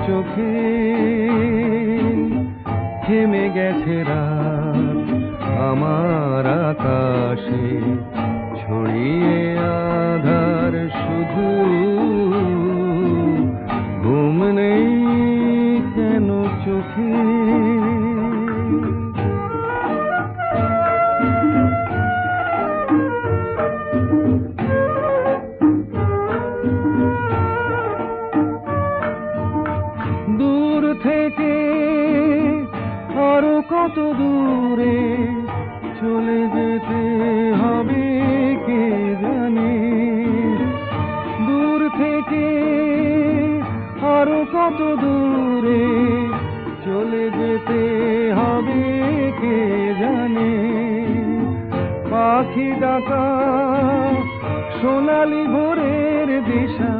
চোখে থেমে গেছে রাত আমার আকাশে ছড়িয়ে আধার শুধু ঘুম নেই কেন চোখে দূর থেকে আরো কত দূরে চলে যেতে হবে কে জানে দূর থেকে আরো কত দূরে চলে যেতে হবে কে জানে পাখি ডাকা সোনালি ভোরের দিশা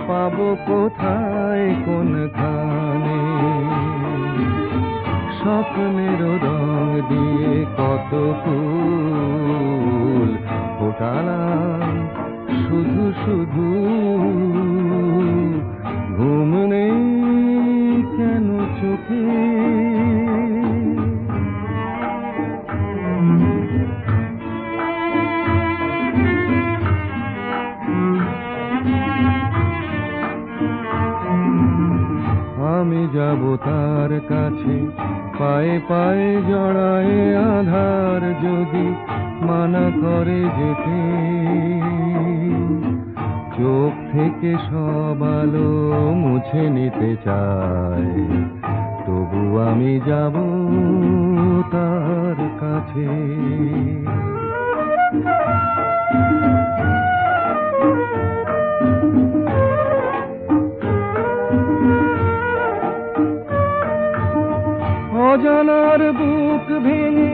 পাবো কোথায় কোনখানে স্বপ্নের রং দিয়ে কত ফুল ফোটালাম শুধু শুধু ঘুম নেই কেন চোখে আমি যাব তার কাছে পায়ে পায়ে জড়ায়ে আধার যদি মানা করে যেতে চোখ থেকে সব আলো মুছে নিতে চায় তবু আমি যাব তার কাছে অজানার বুক ভেঙে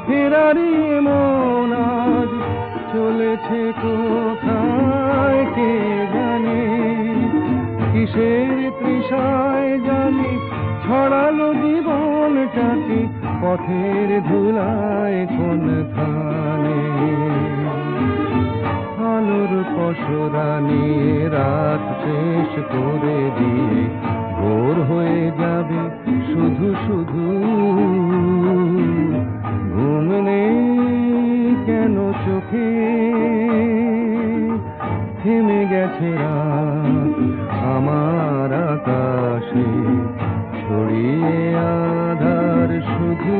ফেরারি মন আজ চলেছে কোথায় কে জানে কিসের তৃষায় জানি ছড়ালো জীবনটাকে পথের ধুলায় কোনখানে আলোর পসরা নিয়ে রাত শেষ করে দিয়ে ভোর হয়ে যাবে শুধু শুধু ঘুম নেই কেন চোখে থেমে গেছে রাত আমার আকাশে ছড়িয়ে আধার শুধু